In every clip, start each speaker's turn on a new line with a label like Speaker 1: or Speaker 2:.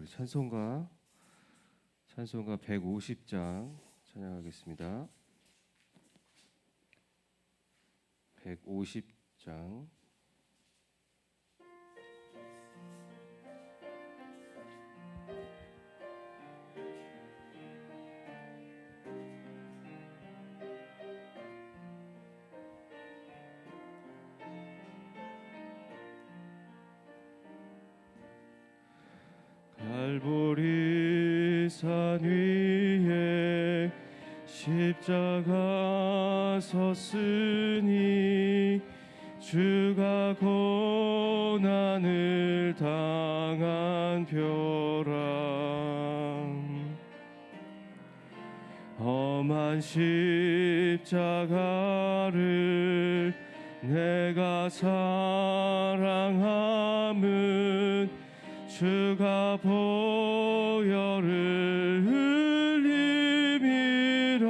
Speaker 1: 찬송가 150장 찬양하겠습니다. 150장 갈보리 산 위에 십자가 섰으니 주가 고난을 당한 표라. 험한 십자가를 내가 사랑함은 주가 보혈을 흘림이라.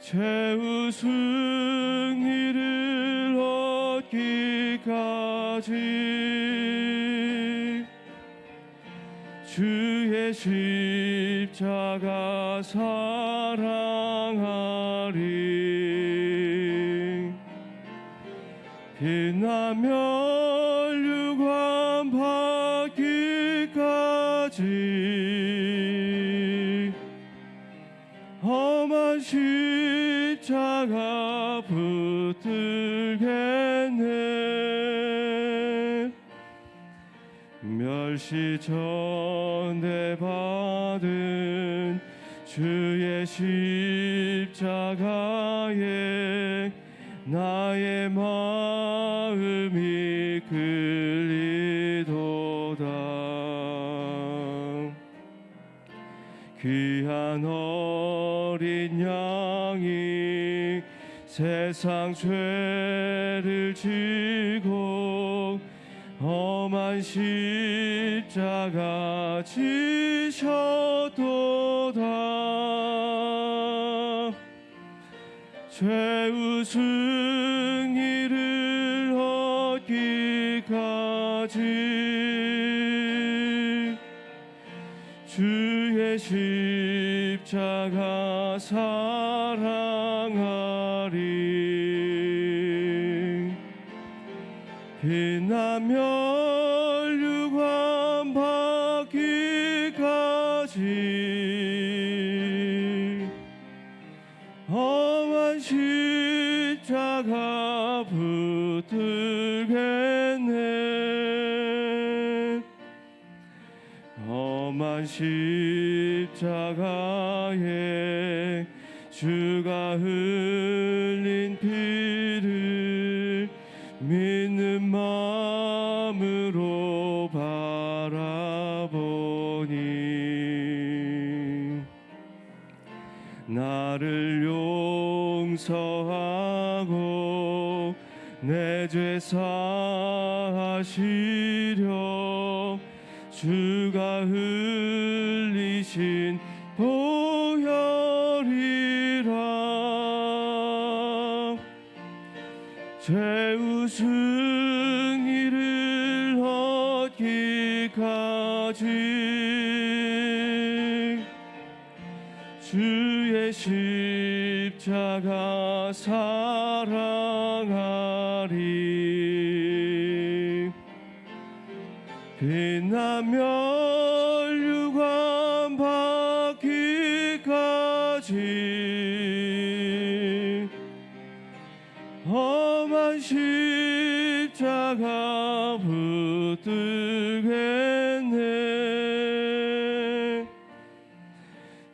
Speaker 1: 최후 승리를 얻기까지 주의 십자가 사랑하리. 빛나며 유관 받기까지 험한 십자가 붙들겠네. 멸시 전에 받은 주의 십자가에 나의 마음이 끌리도다. 귀한 어린 양이 세상 죄를 지고 험한 십자가 지셨도다. 최후 승리를 얻기까지 주의 십자가 사랑하리. 빛나며 유관 받기까지 험한 십자가 붙들겠네. 험한 십자가에 주가 흘린 피를 믿는 마음으로 바라보니 나를 용서하고 내 죄 사하시려 주가 흘리신 보혈이라. 최후 승리를 얻기까지 주의 십자가 사랑하리. 빛나며 유관 받기까지 험한 십자가 붙들겠네.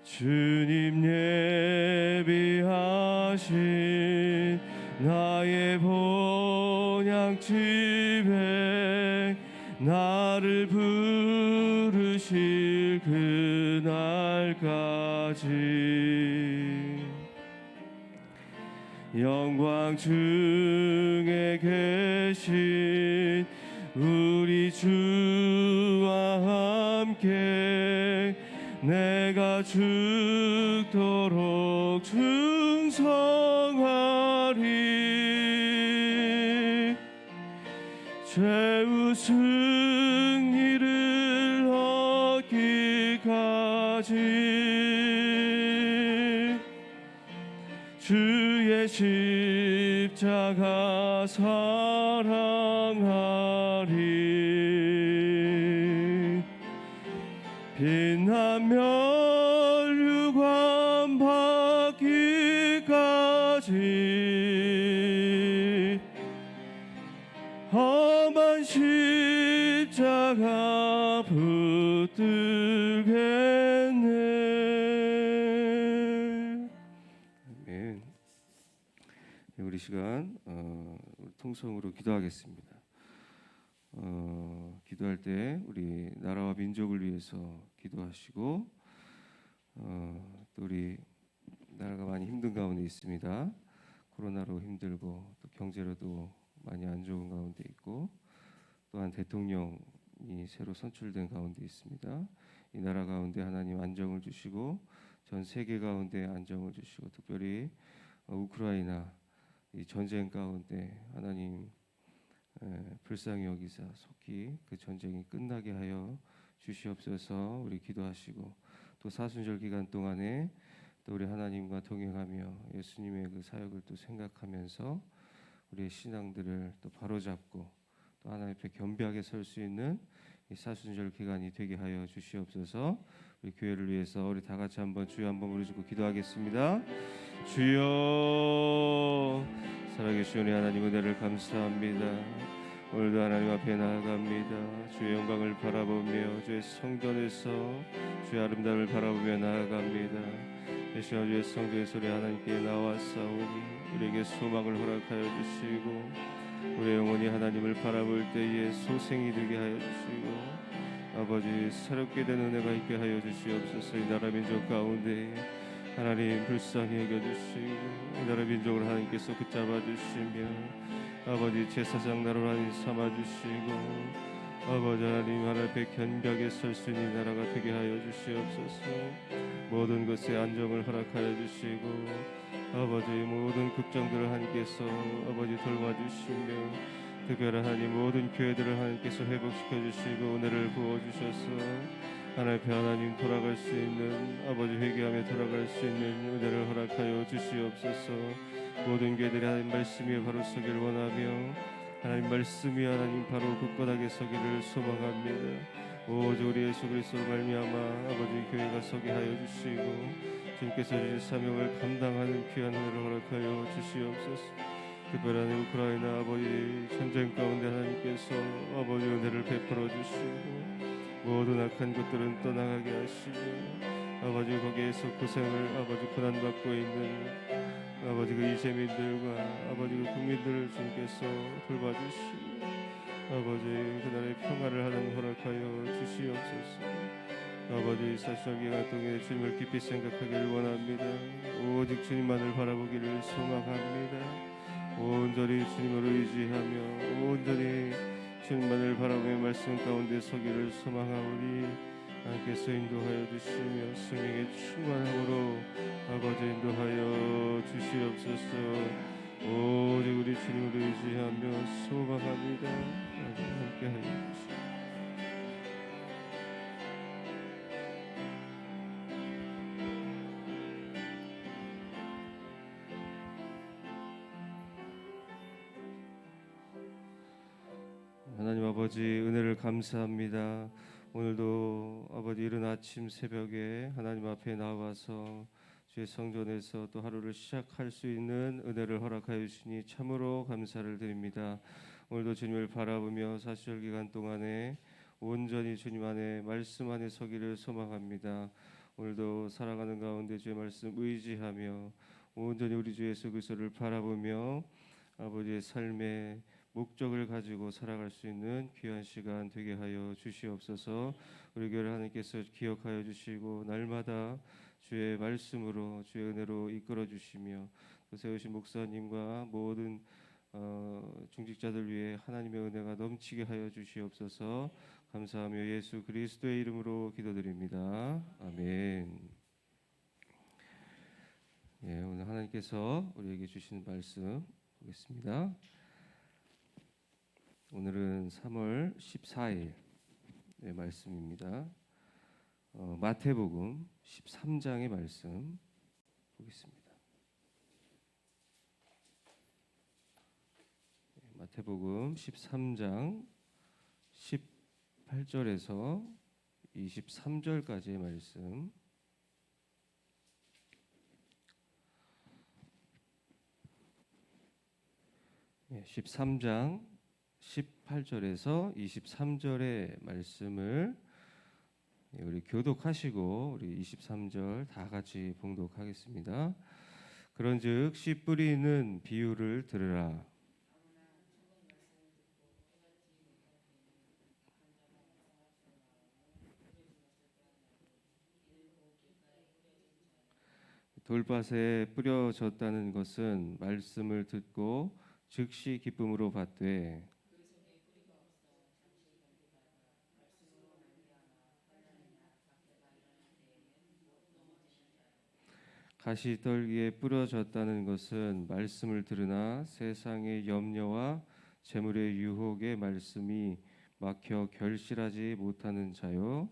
Speaker 1: 주님 예비하신 나의 본향집에 나를 부르실 그날까지 영광 중에 계신 우리 주와 함께 내가 죽도록 충성하리. 최우 승리를 주의 십자가 사랑하리. 빛나며 유관 받기까지 험한 십자가 붙들겠네. 아멘. 우리 시간 통성으로 기도하겠습니다. 기도할 때 우리 나라와 민족을 위해서 기도하시고 또 우리 나라가 많이 힘든 가운데 있습니다. 코로나로 힘들고 또 경제로도 많이 안 좋은 가운데 있고 또한 대통령이 새로 선출된 가운데 있습니다. 이 나라 가운데 하나님 안정을 주시고 전 세계 가운데 안정을 주시고 특별히 우크라이나 이 전쟁 가운데 하나님 불쌍히 여기사 속히 그 전쟁이 끝나게 하여 주시옵소서. 우리 기도하시고 또 사순절 기간 동안에 또 우리 하나님과 동행하며 예수님의 그 사역을 또 생각하면서 우리의 신앙들을 또 바로잡고 또 하나님 앞에 겸비하게 설 수 있는 이 사순절 기간이 되게 하여 주시옵소서. 우리 교회를 위해서 우리 다 같이 한번 주여 한번 부르짖고 기도하겠습니다. 주여, 살아계신 우리 하나님 은혜를 감사합니다. 오늘도 하나님 앞에 나아갑니다. 주의 영광을 바라보며 주의 성전에서 주의 아름다움을 바라보며 나아갑니다. 이 시간 주의 성전에서 우리 하나님께 나와싸우니 우리에게 소망을 허락하여 주시고 우리의 영혼이 하나님을 바라볼 때에 소생이 되게 하여 주시고 아버지 새롭게 된 은혜가 있게 하여 주시옵소서. 이 나라 민족 가운데 하나님 불쌍히 여겨주시고 이 나라 민족을 하나님께서 붙잡아 주시며 아버지 제사장 나라로 하나님 삼아주시고 아버지 하나님 하나님 앞에 견고하게 설 수 있는 나라가 되게 하여 주시옵소서. 모든 것에 안정을 허락하여 주시고 아버지 모든 국정들을 하나님께서 아버지 돌봐주시며 특별한 하나님 모든 교회들을 하나님께서 회복시켜 주시고 은혜를 부어주셔서 하나님 앞에 하나님 돌아갈 수 있는 아버지 회개하며 돌아갈 수 있는 은혜를 허락하여 주시옵소서. 모든 교회들이 하나님 말씀 위에 바로 서기를 원하며 하나님 말씀 위에 하나님 바로 굳건하게 서기를 소망합니다. 오직 우리 예수 그리스도로 말미암아 아버지 교회가 서게 하여 주시고 주님께서 주신 사명을 감당하는 귀한 은혜를 허락하여 주시옵소서. 특별한 우크라이나 아버지 전쟁 가운데 하나님께서 아버지 은혜를 베풀어 주시고 모든 악한 것들은 떠나가게 하시고 아버지 거기에서 고생을 아버지 고난받고 있는 아버지 그 이재민들과 아버지 그 국민들을 주님께서 돌봐주시고 아버지 그날의 평화를 하나님 허락하여 주시옵소서. 아버지 사실기가 동에 주님을 깊이 생각하기를 원합니다. 오직 주님만을 바라보기를 소망합니다. 온전히 주님을 의지하며 온전히 주님만을 바라보며 말씀 가운데 서기를 소망하오니 하나님께서 인도하여 주시며 성령의 충만함으로 아버지 인도하여 주시옵소서. 오직 우리 주님을 의지하며 소망합니다. 함께하여 주시옵소서. 하나님 아버지 은혜를 감사합니다. 오늘도 아버지 이른 아침 새벽에 하나님 앞에 나와서 주의 성전에서 또 하루를 시작할 수 있는 은혜를 허락하여 주시니 참으로 감사를 드립니다. 오늘도 주님을 바라보며 사시절 기간 동안에 온전히 주님 안에 말씀 안에 서기를 소망합니다. 오늘도 살아가는 가운데 주의 말씀 의지하며 온전히 우리 주 예수 그리스도를 바라보며 아버지의 삶의 목적을 가지고 살아갈 수 있는 귀한 시간 되게 하여 주시옵소서. 우리 교회를 하나님께서 기억하여 주시고 날마다 주의 말씀으로 주의 은혜로 이끌어 주시며 또 세우신 목사님과 모든 중직자들 위해 하나님의 은혜가 넘치게 하여 주시옵소서. 감사하며 예수 그리스도의 이름으로 기도드립니다. 아멘. 예, 오늘 하나님께서 우리에게 주신 말씀 보겠습니다. 오늘은 3월 14일 말씀입니다. 마태복음 13장의 말씀 보겠습니다. 마태복음 13장 18절에서 23절까지의 말씀. 예, 13장 18절에서 23절의 말씀을 우리 교독하시고 우리 23절 다 같이 봉독하겠습니다. 그런즉 씨 뿌리는 비유를 들으라. 돌밭에 뿌려졌다는 것은 말씀을 듣고 즉시 기쁨으로 받되 가시떨기에 뿌려졌다는 것은 말씀을 들으나 세상의 염려와 재물의 유혹의 말씀이 막혀 결실하지 못하는 자요.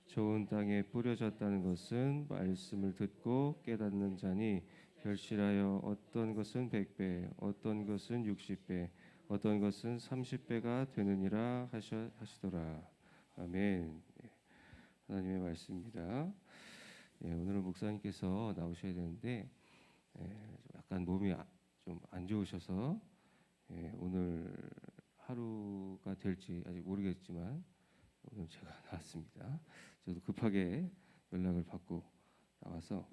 Speaker 1: 좋은 땅에 뿌려졌다는 것은 말씀을 듣고 깨닫는 자니 결실하여 어떤 것은 100배, 어떤 것은 60배, 어떤 것은 30배가 되느니라 하시더라. 아멘. 하나님의 말씀입니다. 오늘은 목사님께서 나오셔야 되는데 약간 몸이 좀 안 좋으셔서 오늘 하루가 될지 아직 모르겠지만 오늘 제가 나왔습니다. 저도 급하게 연락을 받고 나와서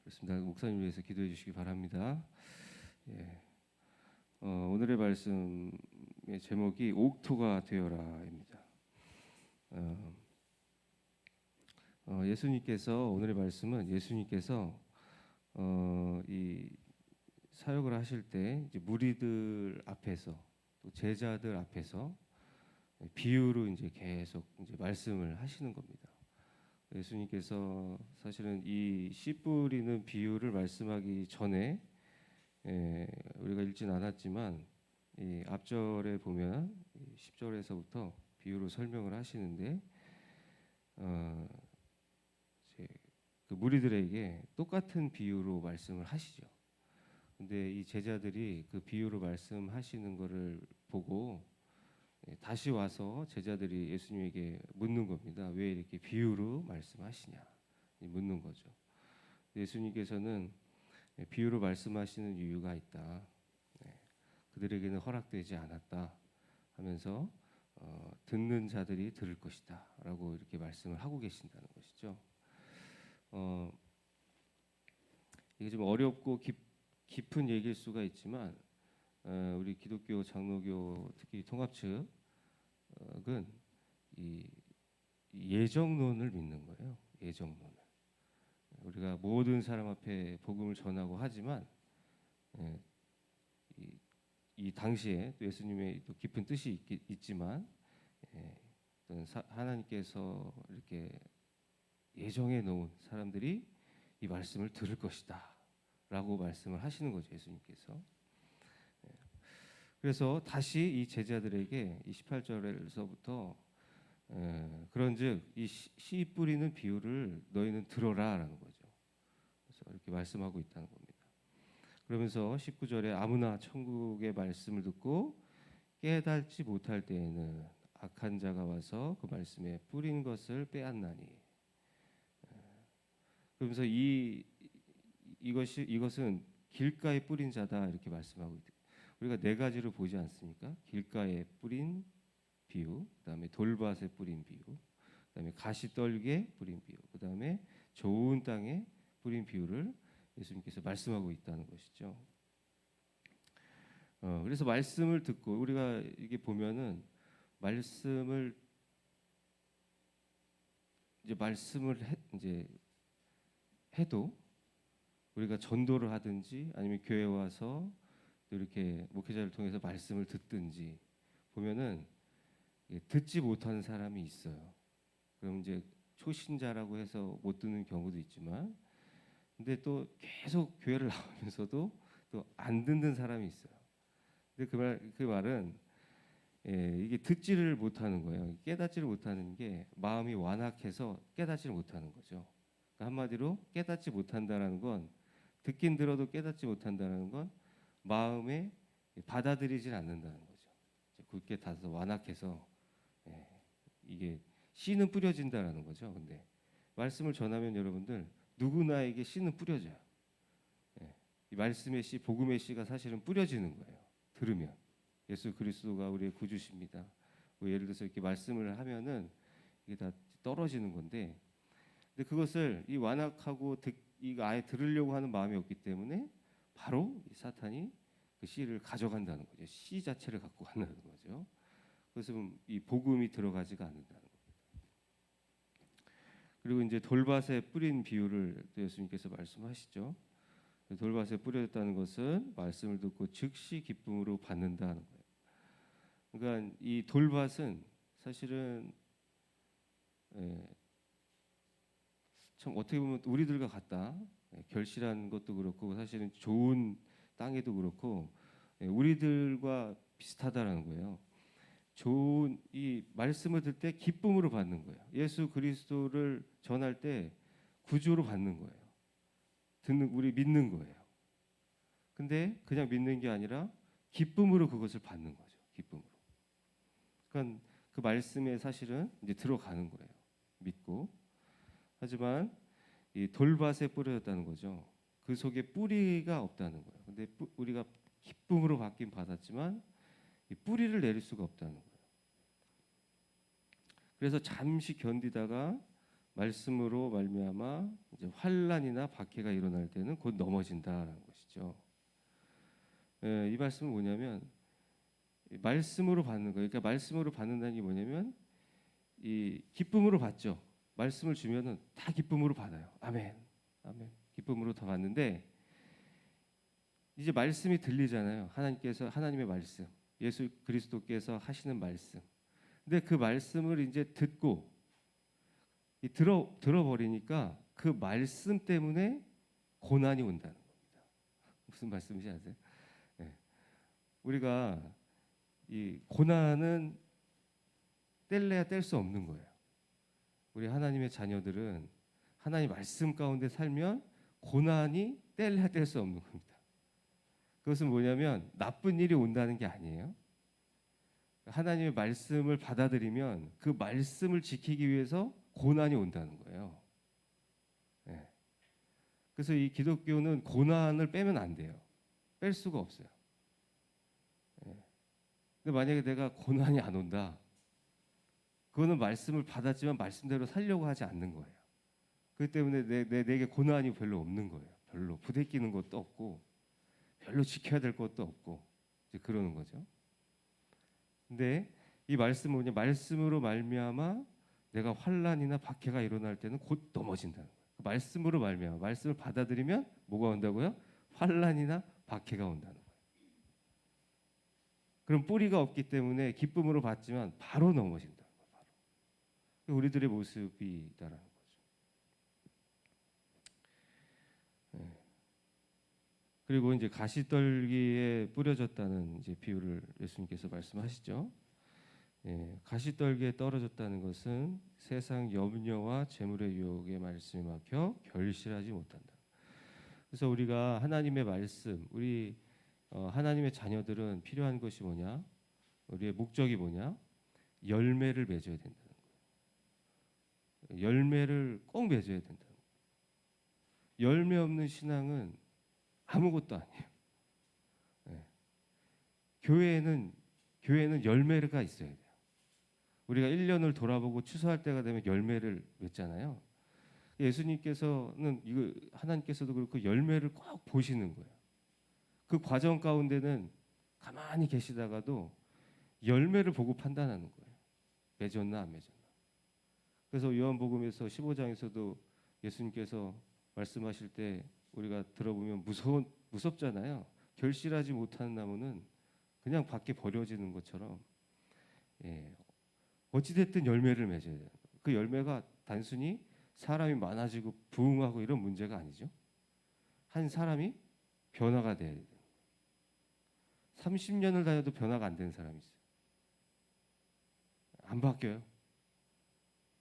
Speaker 1: 그렇습니다. 목사님 위해서 기도해 주시기 바랍니다. 오늘의 말씀의 제목이 옥토가 되어라입니다. 예수님께서 오늘의 말씀은 예수님께서 이 사역을 하실 때 이제 무리들 앞에서 또 제자들 앞에서 비유로 이제 계속 이제 말씀을 하시는 겁니다. 예수님께서 사실은 이 씨 뿌리는 비유를 말씀하기 전에 우리가 읽진 않았지만 이 앞절에 보면 10절에서부터 비유로 설명을 하시는데 그 무리들에게 똑같은 비유로 말씀을 하시죠. 근데 이 제자들이 그 비유로 말씀하시는 것을 보고 다시 와서 제자들이 예수님에게 묻는 겁니다. 왜 이렇게 비유로 말씀하시냐 묻는 거죠. 예수님께서는 비유로 말씀하시는 이유가 있다. 그들에게는 허락되지 않았다 하면서 듣는 자들이 들을 것이다 라고 이렇게 말씀을 하고 계신다는 것이죠. 이게 좀 어렵고 깊은 얘기일 수가 있지만 우리 기독교 장로교 특히 통합 측은 이 예정론을 믿는 거예요. 예정론을. 우리가 모든 사람 앞에 복음을 전하고 하지만 이 당시에 또 예수님의 또 깊은 뜻이 있지만 하나님께서 이렇게 예정해 놓은 사람들이 이 말씀을 들을 것이다 라고 말씀을 하시는 거죠. 예수님께서. 그래서 다시 이 제자들에게 이 18절에서부터 그런즉 이 씨 뿌리는 비유를 너희는 들어라 라는 거죠. 그래서 이렇게 말씀하고 있다는 겁니다. 그러면서 19절에 아무나 천국의 말씀을 듣고 깨닫지 못할 때에는 악한 자가 와서 그 말씀에 뿌린 것을 빼앗나니. 그러면서 이것은 길가에 뿌린 자다 이렇게 말씀하고 있다. 우리가 네 가지를 보지 않습니까? 길가에 뿌린 비유, 그다음에 돌밭에 뿌린 비유, 그다음에 가시떨기에 뿌린 비유, 그다음에 좋은 땅에 뿌린 비유를 예수님께서 말씀하고 있다는 것이죠. 그래서 말씀을 듣고 우리가 이게 보면은 말씀을 이제 해도 우리가 전도를 하든지 아니면 교회 와서 이렇게 목회자를 통해서 말씀을 듣든지 보면은 듣지 못하는 사람이 있어요. 그럼 이제 초신자라고 해서 못 듣는 경우도 있지만, 근데 또 계속 교회를 나오면서도 또 안 듣는 사람이 있어요. 근데 그 말은 이게 듣지를 못하는 거예요. 깨닫지를 못하는 게 마음이 완악해서 깨닫지를 못하는 거죠. 그러니까 한마디로 깨닫지 못한다라는 건 듣긴 들어도 깨닫지 못한다는 건 마음에 받아들이질 않는다는 거죠. 굳게 닫아서 완악해서 이게 씨는 뿌려진다라는 거죠. 근데 말씀을 전하면 여러분들 누구나에게 씨는 뿌려져요. 이 말씀의 씨, 복음의 씨가 사실은 뿌려지는 거예요. 들으면 예수 그리스도가 우리의 구주십니다. 뭐 예를 들어서 이렇게 말씀을 하면은 이게 다 떨어지는 건데, 근데 그것을 이 완악하고 이거 아예 들으려고 하는 마음이 없기 때문에 바로 이 사탄이 그 씨를 가져간다는 거죠. 씨 자체를 갖고 간다는 거죠. 그래서 이 복음이 들어가지가 않는다는 거예요. 그리고 이제 돌밭에 뿌린 비유를 또 예수님께서 말씀하시죠. 돌밭에 뿌려졌다는 것은 말씀을 듣고 즉시 기쁨으로 받는다는 거예요. 그러니까 이 돌밭은 사실은 참 어떻게 보면 우리들과 같다. 결실한 것도 그렇고 사실은 좋은 땅에도 그렇고 우리들과 비슷하다라는 거예요. 좋은 이 말씀을 들 때 기쁨으로 받는 거예요. 예수 그리스도를 전할 때 구주로 받는 거예요. 듣는 우리 믿는 거예요. 근데 그냥 믿는 게 아니라 기쁨으로 그것을 받는 거죠. 기쁨으로. 그러니까 그 말씀에 사실은 이제 들어가는 거예요. 믿고. 하지만 이 돌밭에 뿌려졌다는 거죠. 그 속에 뿌리가 없다는 거예요. 근데 우리가 기쁨으로 받긴 받았지만 이 뿌리를 내릴 수가 없다는 거예요. 그래서 잠시 견디다가 말씀으로 말미암아 이제 환난이나 박해가 일어날 때는 곧 넘어진다라는 것이죠. 이 말씀은 뭐냐면 말씀으로 받는 거예요. 그러니까 말씀으로 받는다는 게 뭐냐면 이 기쁨으로 받죠. 말씀을 주면은 다 기쁨으로 받아요. 아멘, 아멘. 기쁨으로 다 받는데 이제 말씀이 들리잖아요. 하나님의 말씀, 예수 그리스도께서 하시는 말씀. 근데 그 말씀을 이제 듣고 들어버리니까 그 말씀 때문에 고난이 온다는 겁니다. 무슨 말씀인지 아세요? 네. 우리가 이 고난은 뗄래야 뗄 수 없는 거예요. 우리 하나님의 자녀들은 하나님 말씀 가운데 살면 고난이 뗄래야 뗄 수 없는 겁니다. 그것은 뭐냐면 나쁜 일이 온다는 게 아니에요. 하나님의 말씀을 받아들이면 그 말씀을 지키기 위해서 고난이 온다는 거예요. 네. 그래서 이 기독교는 고난을 빼면 안 돼요. 뺄 수가 없어요. 네. 근데 만약에 내가 고난이 안 온다, 그거는 말씀을 받았지만 말씀대로 살려고 하지 않는 거예요. 그렇기 때문에 내게 고난이 별로 없는 거예요. 별로 부대끼는 것도 없고 별로 지켜야 될 것도 없고 이제 그러는 거죠. 근데 이 말씀은 뭐냐? 말씀으로 말미암아 내가 환난이나 박해가 일어날 때는 곧 넘어진다는 거예요. 말씀으로 말미암아 말씀을 받아들이면 뭐가 온다고요? 환난이나 박해가 온다는 거예요. 그럼 뿌리가 없기 때문에 기쁨으로 받지만 바로 넘어진다는 거예요. 바로. 우리들의 모습이다라는 거죠. 네. 그리고 이제 가시떨기에 뿌려졌다는 이제 비유를 예수님께서 말씀하시죠. 예, 가시떨기에 떨어졌다는 것은 세상 염려와 재물의 유혹에 말씀이 막혀 결실하지 못한다. 그래서 우리가 하나님의 말씀, 우리 하나님의 자녀들은 필요한 것이 뭐냐? 우리의 목적이 뭐냐? 열매를 맺어야 된다는 거예요. 열매를 꼭 맺어야 된다는 거예요. 열매 없는 신앙은 아무것도 아니에요. 네. 교회에는 열매가 있어야 돼요. 우리가 1년을 돌아보고 추수할 때가 되면 열매를 맺잖아요. 예수님께서는 이거 하나님께서도 그렇고 열매를 꼭 보시는 거예요. 그 과정 가운데는 가만히 계시다가도 열매를 보고 판단하는 거예요. 맺었나 안 맺었나. 그래서 요한복음에서 15장에서도 예수님께서 말씀하실 때 우리가 들어보면 무섭잖아요. 결실하지 못하는 나무는 그냥 밖에 버려지는 것처럼 어찌됐든 열매를 맺어야 돼요. 그 열매가 단순히 사람이 많아지고 부흥하고 이런 문제가 아니죠. 한 사람이 변화가 돼야 돼요. 30년을 다녀도 변화가 안 되는 사람이 있어요. 안 바뀌어요.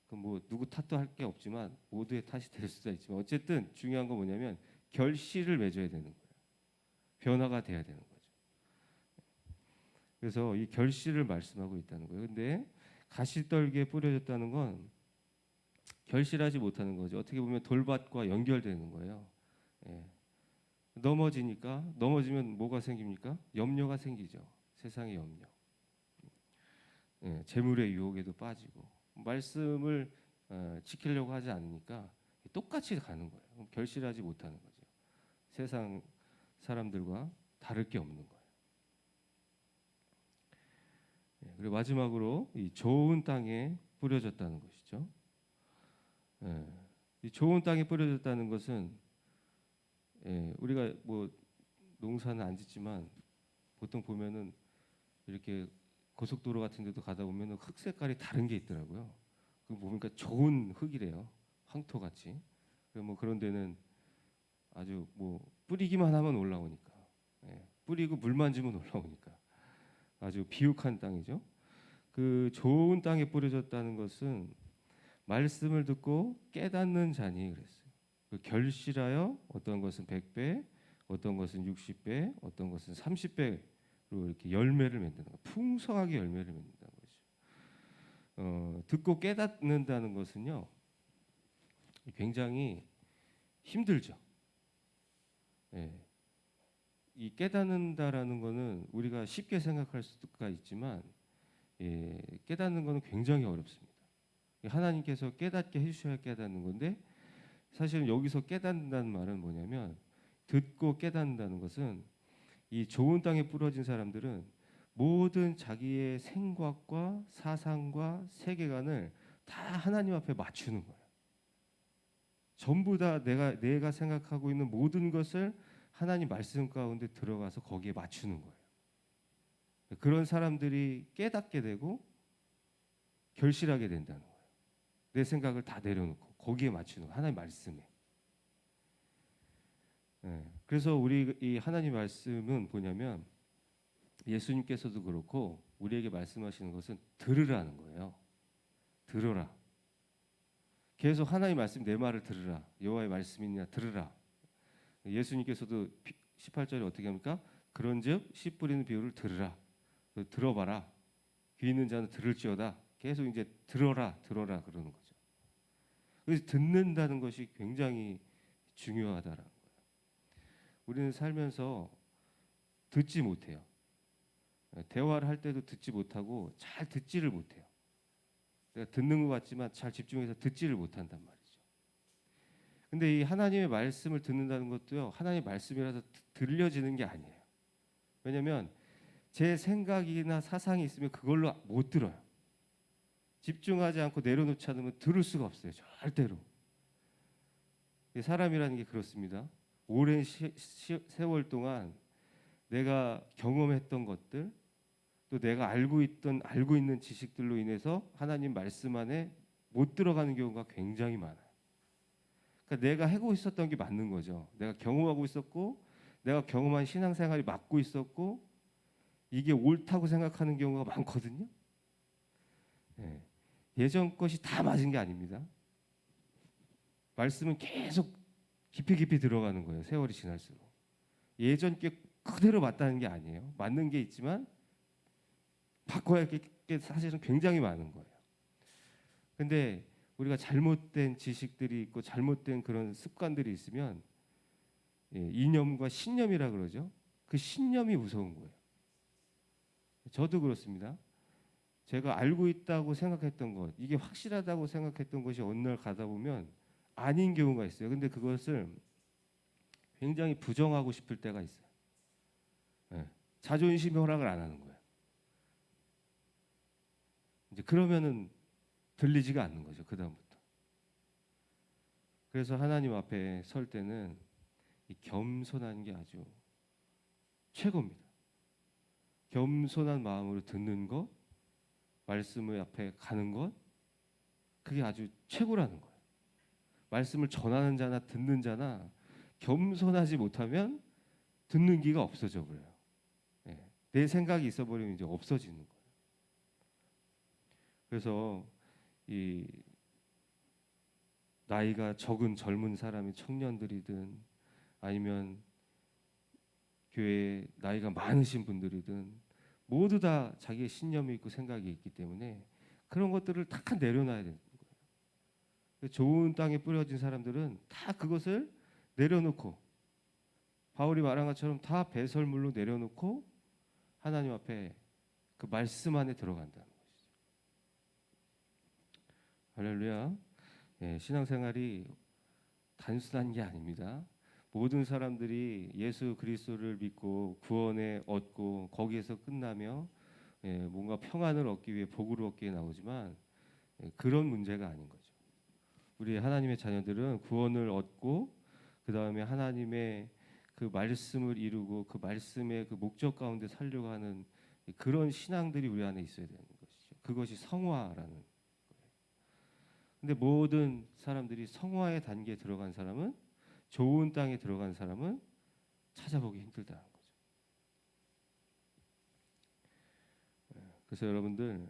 Speaker 1: 그 뭐 누구 탓도 할 게 없지만 모두의 탓이 될 수도 있지만 어쨌든 중요한 건 뭐냐면 결실을 맺어야 되는 거예요. 변화가 돼야 되는 거죠. 그래서 이 결실을 말씀하고 있다는 거예요. 근데 가시떨기에 뿌려졌다는 건 결실하지 못하는 거죠. 어떻게 보면 돌밭과 연결되는 거예요. 예. 넘어지면 뭐가 생깁니까? 염려가 생기죠. 세상의 염려. 예. 재물의 유혹에도 빠지고 말씀을 지키려고 하지 않으니까 똑같이 가는 거예요. 그럼 결실하지 못하는 거죠. 세상 사람들과 다를 게 없는 거예요. 예. 그리고 마지막으로 이 좋은 땅에 뿌려졌다는 것이죠. 예. 이 좋은 땅에 뿌려졌다는 것은 우리가 뭐 농사는 안 짓지만 보통 보면은 이렇게 고속도로 같은 데도 가다 보면은 흙 색깔이 다른 게 있더라고요. 그 보니까 좋은 흙이래요. 황토 같이. 뭐 그런 데는 아주 뭐 뿌리기만 하면 올라오니까. 뿌리고 물만 주면 올라오니까. 아주 비옥한 땅이죠. 그 좋은 땅에 뿌려졌다는 것은 말씀을 듣고 깨닫는 자니 그랬어요. 그 결실하여 어떤 것은 100배, 어떤 것은 60배, 어떤 것은 30배로 이렇게 열매를 맺는다. 풍성하게 열매를 맺는다는 거죠. 듣고 깨닫는다는 것은요, 굉장히 힘들죠. 예. 이 깨닫는다라는 것은 우리가 쉽게 생각할 수가 있지만 깨닫는 것은 굉장히 어렵습니다. 하나님께서 깨닫게 해주셔야 깨닫는 건데 사실은 여기서 깨닫는다는 말은 뭐냐면 듣고 깨닫는다는 것은 이 좋은 땅에 뿌려진 사람들은 모든 자기의 생각과 사상과 세계관을 다 하나님 앞에 맞추는 거예요. 전부 다 내가 생각하고 있는 모든 것을 하나님 말씀 가운데 들어가서 거기에 맞추는 거예요. 그런 사람들이 깨닫게 되고 결실하게 된다는 거예요. 내 생각을 다 내려놓고 거기에 맞추는 거예요. 하나님 말씀에. 그래서 우리 이 하나님 말씀은 뭐냐면 예수님께서도 그렇고 우리에게 말씀하시는 것은 들으라는 거예요. 들어라. 계속 하나님 말씀 내 말을 들으라. 여호와의 말씀이냐 들으라. 예수님께서도 18절에 어떻게 합니까? 그런즉 씨 뿌리는 비유를 들으라. 들어봐라. 귀 있는 자는 들을지어다. 계속 이제 들어라 그러는 거죠. 그래서 듣는다는 것이 굉장히 중요하다라는 거예요. 우리는 살면서 듣지 못해요. 대화를 할 때도 듣지 못하고 잘 듣지를 못해요. 내가 듣는 것 같지만 잘 집중해서 듣지를 못한단 말이죠. 근데 이 하나님의 말씀을 듣는다는 것도요, 하나님의 말씀이라서 들려지는 게 아니에요. 왜냐하면 제 생각이나 사상이 있으면 그걸로 못 들어요. 집중하지 않고 내려놓지 않으면 들을 수가 없어요. 절대로. 사람이라는 게 그렇습니다. 오랜 세월 동안 내가 경험했던 것들, 또 내가 알고 있는 지식들로 인해서 하나님 말씀 안에 못 들어가는 경우가 굉장히 많아요. 그러니까 내가 하고 있었던 게 맞는 거죠. 내가 경험하고 있었고, 내가 경험한 신앙생활이 맞고 있었고, 이게 옳다고 생각하는 경우가 많거든요. 예전 것이 다 맞은 게 아닙니다. 말씀은 계속 깊이 들어가는 거예요. 세월이 지날수록. 예전 게 그대로 맞다는 게 아니에요. 맞는 게 있지만 바꿔야 할 게 사실은 굉장히 많은 거예요. 근데 우리가 잘못된 지식들이 있고 잘못된 그런 습관들이 있으면 이념과 신념이라 그러죠. 그 신념이 무서운 거예요. 저도 그렇습니다. 제가 알고 있다고 생각했던 것, 이게 확실하다고 생각했던 것이 어느 날 가다 보면 아닌 경우가 있어요. 근데 그것을 굉장히 부정하고 싶을 때가 있어요. 자존심이 허락을 안 하는 거예요. 이제 그러면은 들리지가 않는 거죠. 그 다음부터. 그래서 하나님 앞에 설 때는 이 겸손한 게 아주 최고입니다. 겸손한 마음으로 듣는 것, 말씀을 앞에 가는 것, 그게 아주 최고라는 거예요. 말씀을 전하는 자나 듣는 자나 겸손하지 못하면 듣는 기가 없어져 버려요. 내 생각이 있어 버리면 이제 없어지는 거예요. 그래서 이 나이가 적은 젊은 사람이 청년들이든 아니면 교회에 나이가 많으신 분들이든 모두 다 자기의 신념이 있고 생각이 있기 때문에 그런 것들을 다 내려놔야 되는 거예요. 좋은 땅에 뿌려진 사람들은 다 그것을 내려놓고 바울이 말한 것처럼 다 배설물로 내려놓고 하나님 앞에 그 말씀 안에 들어간다는 것이죠. 할렐루야. 예, 신앙생활이 단순한 게 아닙니다. 모든 사람들이 예수 그리스도를 믿고 구원에 얻고 거기에서 끝나며 뭔가 평안을 얻기 위해 복을 얻기에 나오지만 그런 문제가 아닌 거죠. 우리 하나님의 자녀들은 구원을 얻고 그 다음에 하나님의 그 말씀을 이루고 그 말씀의 그 목적 가운데 살려고 하는 그런 신앙들이 우리 안에 있어야 되는 것이죠. 그것이 성화라는 거예요. 근데 모든 사람들이 성화의 단계에 들어간 사람은, 좋은 땅에 들어간 사람은 찾아보기 힘들다는 거죠. 그래서 여러분들,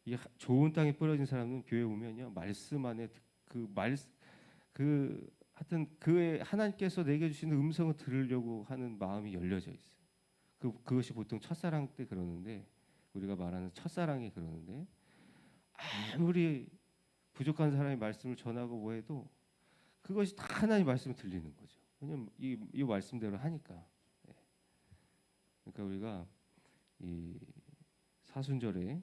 Speaker 1: 이 좋은 땅에 뿌려진 사람은 교회 오면요, 말씀 안에 하여튼 그의 하나님께서 내게 주시는 음성을 들으려고 하는 마음이 열려져 있어요. 그것이 보통 첫사랑 때 그러는데, 우리가 말하는 첫사랑이 그러는데, 아무리 부족한 사람이 말씀을 전하고 뭐해도 그것이 다 하나님 말씀을 들리는 거죠. 왜냐면 이 말씀대로 하니까. 그러니까 우리가 이 사순절에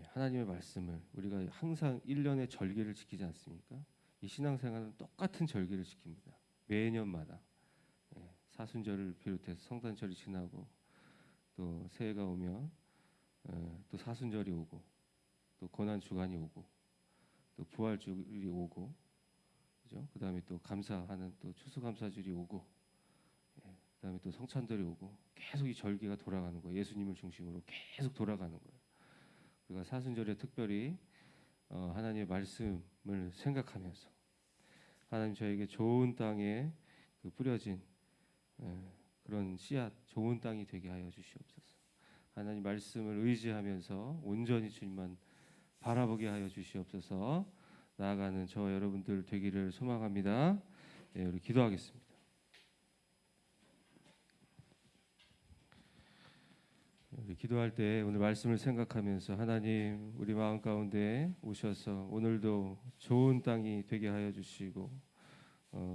Speaker 1: 하나님의 말씀을 우리가 항상 1년의 절기를 지키지 않습니까? 이 신앙생활은 똑같은 절기를 지킵니다. 매년마다 사순절을 비롯해서 성탄절이 지나고 또 새해가 오면 또 사순절이 오고 또 고난 주간이 오고 또 부활주일이 오고, 그죠? 그다음에 또 감사하는 또 추수감사주일이 오고, 그다음에 또 성찬절이 오고, 계속 이 절기가 돌아가는 거예요. 예수님을 중심으로 계속 돌아가는 거예요. 우리가 사순절에 특별히 하나님의 말씀을 생각하면서 하나님 저에게 좋은 땅에 그 뿌려진 그런 씨앗, 좋은 땅이 되게 하여 주시옵소서. 하나님 말씀을 의지하면서 온전히 주님만 바라보게 하여 주시옵소서. 나아가는 저 여러분들 되기를 소망합니다. 우리 기도하겠습니다. 우리 기도할 때 오늘 말씀을 생각하면서 하나님 우리 마음 가운데 오셔서 오늘도 좋은 땅이 되게 하여 주시고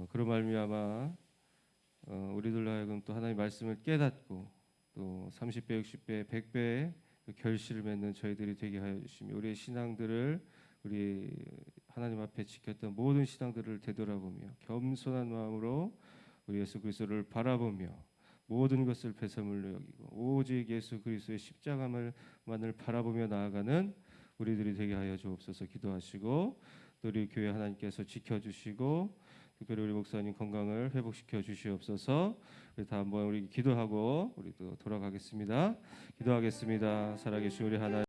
Speaker 1: 그런 말미암아 우리들로 하여금 또 하나님 말씀을 깨닫고 또 30배, 60배, 100배의 결실을 맺는 저희들이 되게 하여 주시며 우리의 신앙들을 우리 하나님 앞에 지켰던 모든 신앙들을 되돌아보며 겸손한 마음으로 우리 예수 그리스도를 바라보며 모든 것을 배설물로 여기고 오직 예수 그리스도의 십자가만을 바라보며 나아가는 우리들이 되게 하여 주옵소서. 기도하시고 또 우리 교회 하나님께서 지켜주시고 특별히 우리 목사님 건강을 회복시켜 주시옵소서. 다 한번 우리 기도하고 우리도 돌아가겠습니다. 기도하겠습니다. 살아계신 우리 하나님.